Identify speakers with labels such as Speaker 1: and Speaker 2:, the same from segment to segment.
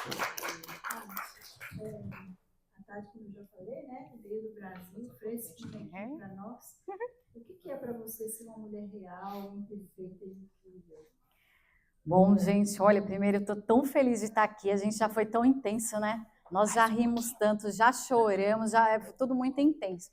Speaker 1: A Tati, como eu já falei, né, veio do Brasil, fresquinha aqui para nós. O que é para você ser uma mulher real, imperfeita e incrível?
Speaker 2: Bom, gente, olha, primeiro eu estou tão feliz de estar aqui, a gente já foi tão intenso, né? Nós já rimos tanto, já choramos, já é tudo muito intenso.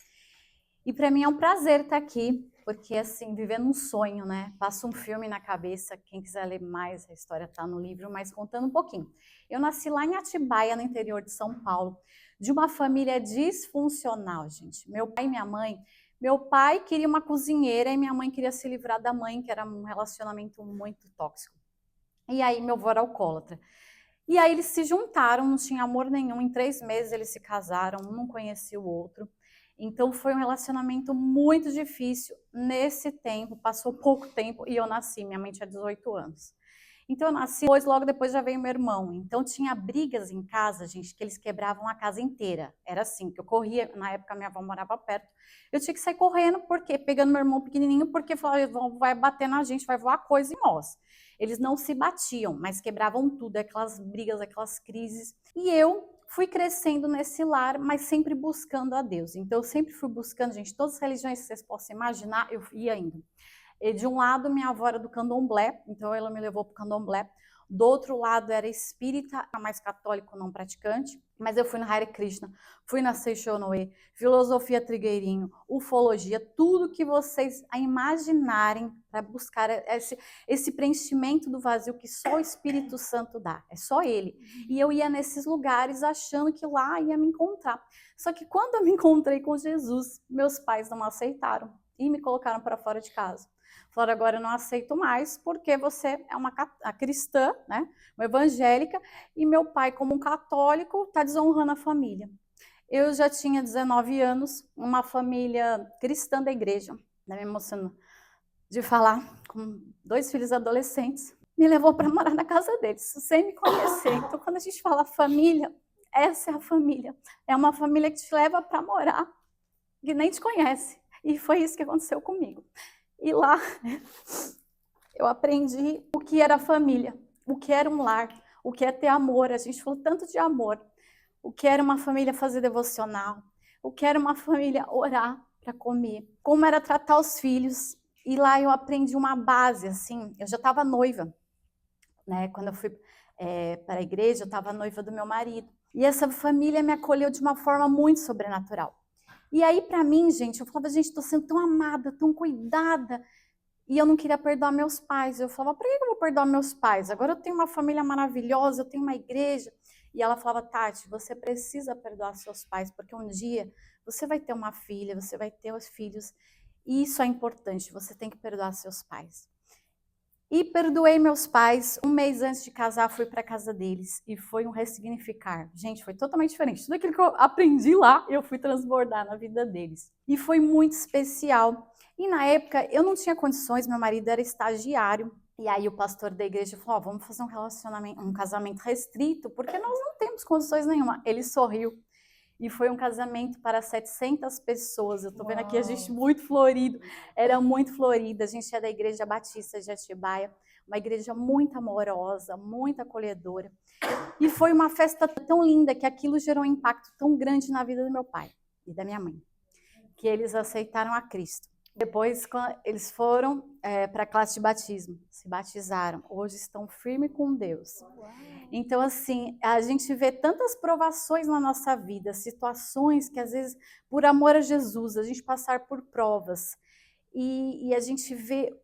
Speaker 2: E para mim é um prazer estar aqui, porque assim, vivendo um sonho, né? Passa um filme na cabeça, quem quiser ler mais, a história está no livro, mas contando um pouquinho. Eu nasci lá em Atibaia, no interior de São Paulo, de uma família disfuncional, gente. Meu pai e minha mãe, meu pai queria uma cozinheira e minha mãe queria se livrar da mãe, que era um relacionamento muito tóxico. E aí meu avô era alcoólatra. E aí eles se juntaram, não tinha amor nenhum, em 3 meses eles se casaram, um não conhecia o outro. Então foi um relacionamento muito difícil nesse tempo, passou pouco tempo e eu nasci, minha mãe tinha 18 anos. Então eu nasci, logo depois já veio meu irmão. Então tinha brigas em casa, gente, que eles quebravam a casa inteira. Era assim, que eu corria, na época minha avó morava perto, eu tinha que sair correndo, porque pegando meu irmão pequenininho, porque falava, vai bater na gente, vai voar coisa em nós. Eles não se batiam, mas quebravam tudo, aquelas brigas, aquelas crises. E eu fui crescendo nesse lar, mas sempre buscando a Deus. Então eu sempre fui buscando, gente, todas as religiões que vocês possam imaginar, eu ia indo. E de um lado, minha avó era do candomblé, então ela me levou para o candomblé. Do outro lado era espírita, mais católico, não praticante, mas eu fui no Hare Krishna, fui na Seishonoe, filosofia trigueirinho, ufologia, tudo que vocês imaginarem para buscar esse preenchimento do vazio que só o Espírito Santo dá, é só ele. E eu ia nesses lugares achando que lá ia me encontrar. Só que quando eu me encontrei com Jesus, meus pais não aceitaram e me colocaram para fora de casa. Falaram, agora eu não aceito mais, porque você é uma cristã, né, uma evangélica, e meu pai, como um católico, está desonrando a família. Eu já tinha 19 anos, uma família cristã da igreja, né, me emocionando de falar, com 2 filhos adolescentes, me levou para morar na casa deles, sem me conhecer. Então, quando a gente fala família, essa é a família. É uma família que te leva para morar, que nem te conhece. E foi isso que aconteceu comigo. E lá eu aprendi o que era família, o que era um lar, o que é ter amor. A gente falou tanto de amor. O que era uma família fazer devocional, o que era uma família orar para comer, como era tratar os filhos. E lá eu aprendi uma base, assim, eu já estava noiva, né? Quando eu fui para a igreja, eu estava noiva do meu marido. E essa família me acolheu de uma forma muito sobrenatural. E aí, para mim, gente, eu falava, gente, estou sendo tão amada, tão cuidada. E eu não queria perdoar meus pais. Eu falava, por que eu vou perdoar meus pais? Agora eu tenho uma família maravilhosa, eu tenho uma igreja. E ela falava, Tati, você precisa perdoar seus pais, porque um dia você vai ter uma filha, você vai ter os filhos. E isso é importante, você tem que perdoar seus pais. E perdoei meus pais. Um mês antes de casar, fui para a casa deles. E foi um ressignificar. Gente, foi totalmente diferente. Tudo aquilo que eu aprendi lá, eu fui transbordar na vida deles. E foi muito especial. E na época, eu não tinha condições, meu marido era estagiário. E aí o pastor da igreja falou, vamos fazer um casamento restrito, porque nós não temos condições nenhuma. Ele sorriu. E foi um casamento para 700 pessoas. Eu estou vendo aqui a gente muito florido. Era muito florida. A gente é da Igreja Batista de Atibaia, uma igreja muito amorosa, muito acolhedora. E foi uma festa tão linda que aquilo gerou um impacto tão grande na vida do meu pai e da minha mãe, que eles aceitaram a Cristo. Depois eles foram para a classe de batismo, se batizaram. Hoje estão firmes com Deus. Então, assim, a gente vê tantas provações na nossa vida, situações que às vezes, por amor a Jesus, a gente passar por provas. E a gente vê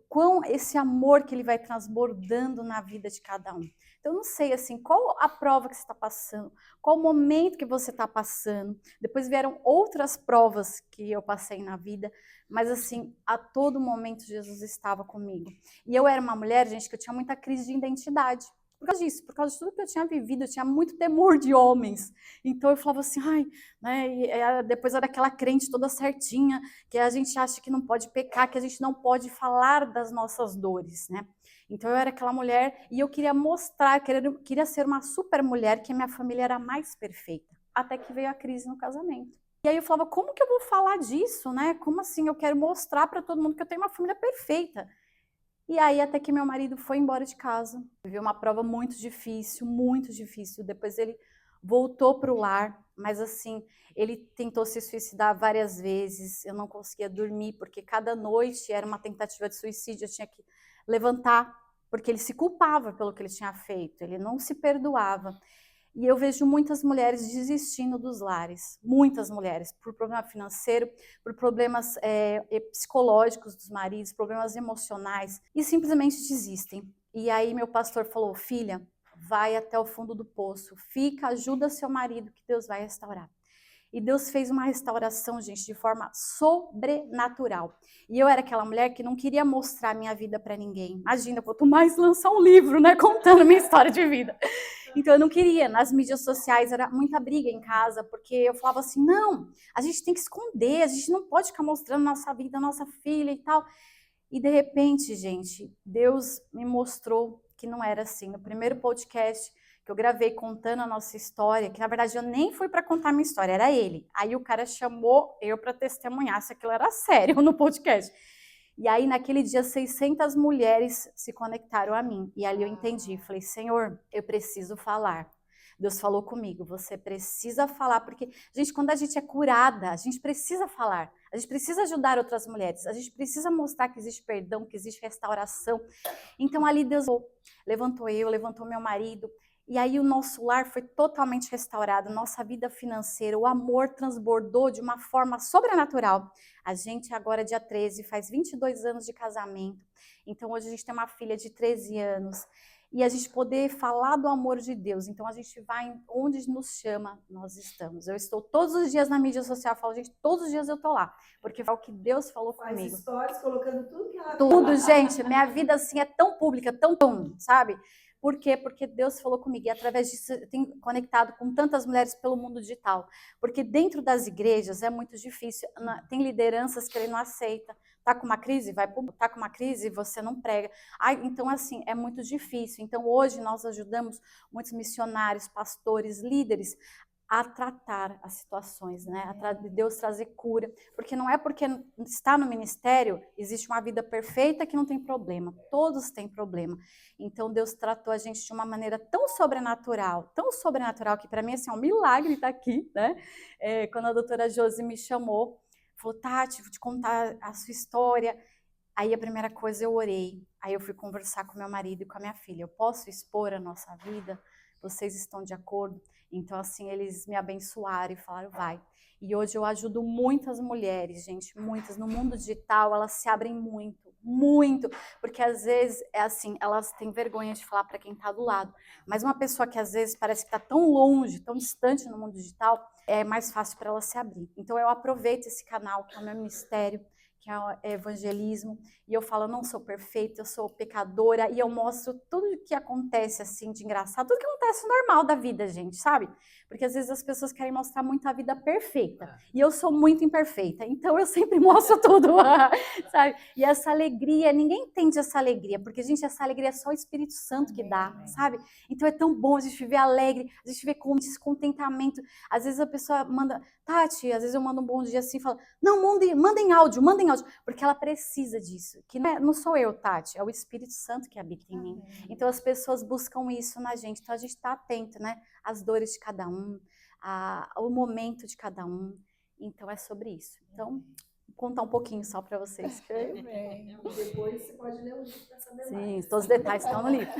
Speaker 2: quão esse amor que ele vai transbordando na vida de cada um. Então, eu não sei, assim, qual a prova que você está passando, qual o momento que você está passando. Depois vieram outras provas que eu passei na vida, mas, assim, a todo momento Jesus estava comigo. E eu era uma mulher, gente, que eu tinha muita crise de identidade. Por causa disso, por causa de tudo que eu tinha vivido, eu tinha muito temor de homens. Então eu falava assim, ai, né? E depois era aquela crente toda certinha, que a gente acha que não pode pecar, que a gente não pode falar das nossas dores, né? Então eu era aquela mulher e eu queria mostrar, queria ser uma super mulher, que a minha família era mais perfeita. Até que veio a crise no casamento. E aí eu falava, como que eu vou falar disso, né? Como assim? Eu quero mostrar para todo mundo que eu tenho uma família perfeita. E aí até que meu marido foi embora de casa. Viveu uma prova muito difícil, muito difícil. Depois ele voltou para o lar, mas assim, ele tentou se suicidar várias vezes. Eu não conseguia dormir, porque cada noite era uma tentativa de suicídio. Eu tinha que levantar, porque ele se culpava pelo que ele tinha feito. Ele não se perdoava. E eu vejo muitas mulheres desistindo dos lares, muitas mulheres, por problema financeiro, por problemas psicológicos dos maridos, problemas emocionais, e simplesmente desistem. E aí meu pastor falou, filha, vai até o fundo do poço, fica, ajuda seu marido que Deus vai restaurar. E Deus fez uma restauração, gente, de forma sobrenatural. E eu era aquela mulher que não queria mostrar minha vida para ninguém. Imagina, quanto mais lançar um livro, né, contando minha história de vida. Então eu não queria, nas mídias sociais era muita briga em casa, porque eu falava assim, não, a gente tem que esconder, a gente não pode ficar mostrando nossa vida, nossa filha e tal. E de repente, gente, Deus me mostrou que não era assim. No primeiro podcast que eu gravei contando a nossa história, que na verdade eu nem fui para contar a minha história, era ele. Aí o cara chamou eu para testemunhar se aquilo era sério no podcast. E aí naquele dia 600 mulheres se conectaram a mim. E ali eu entendi, falei, Senhor, eu preciso falar. Deus falou comigo, você precisa falar, porque, gente, quando a gente é curada, a gente precisa falar, a gente precisa ajudar outras mulheres, a gente precisa mostrar que existe perdão, que existe restauração. Então ali Deus levantou meu marido, e aí o nosso lar foi totalmente restaurado, nossa vida financeira, o amor transbordou de uma forma sobrenatural. A gente agora, dia 13, faz 22 anos de casamento, então hoje a gente tem uma filha de 13 anos, e a gente poder falar do amor de Deus. Então a gente vai onde nos chama, nós estamos. Eu estou todos os dias na mídia social, falo, gente, todos os dias eu estou lá, porque é o que Deus falou comigo.
Speaker 1: Faz stories, colocando tudo que ela
Speaker 2: Tudo, gente, minha vida assim é tão pública, tão, sabe? Por quê? Porque Deus falou comigo e através disso eu tenho conectado com tantas mulheres pelo mundo digital. Porque dentro das igrejas é muito difícil, tem lideranças que ele não aceita. Tá com uma crise? Tá com uma crise? Você não prega. Então, assim, é muito difícil. Então, hoje nós ajudamos muitos missionários, pastores, líderes a tratar as situações, né? Deus trazer cura, porque não é porque está no ministério, existe uma vida perfeita que não tem problema, todos têm problema. Então Deus tratou a gente de uma maneira tão sobrenatural que para mim assim, é um milagre estar aqui, né? Quando a doutora Josi me chamou, falou, Tati, vou te contar a sua história. Aí a primeira coisa eu orei, aí eu fui conversar com meu marido e com a minha filha, eu posso expor a nossa vida? Vocês estão de acordo? Então, assim, eles me abençoaram e falaram, vai. E hoje eu ajudo muitas mulheres, gente, muitas. No mundo digital, elas se abrem muito, muito. Porque, às vezes, é assim, elas têm vergonha de falar para quem está do lado. Mas uma pessoa que, às vezes, parece que está tão longe, tão distante no mundo digital, é mais fácil para ela se abrir. Então, eu aproveito esse canal, que é o meu ministério, que é o evangelismo, e eu falo, eu não sou perfeita, eu sou pecadora, e eu mostro tudo o que acontece, assim, de engraçado, tudo que acontece normal da vida, gente, sabe? Porque às vezes as pessoas querem mostrar muito a vida perfeita, e eu sou muito imperfeita, então eu sempre mostro tudo, sabe? E essa alegria, ninguém entende essa alegria, porque, gente, essa alegria é só o Espírito Santo que dá, sabe? Então é tão bom a gente viver alegre, a gente viver com descontentamento. Às vezes a pessoa manda, Tati, às vezes eu mando um bom dia assim e falo, não, mandem áudio, porque ela precisa disso. Que não sou eu, Tati, é o Espírito Santo que habita em mim. Então as pessoas buscam isso na gente, então a gente está atento, né? Às dores de cada um, ao momento de cada um. Então é sobre isso. Então, vou contar um pouquinho só para vocês.
Speaker 1: Depois você pode ler o livro para saber mais.
Speaker 2: Sim, todos os detalhes estão no livro.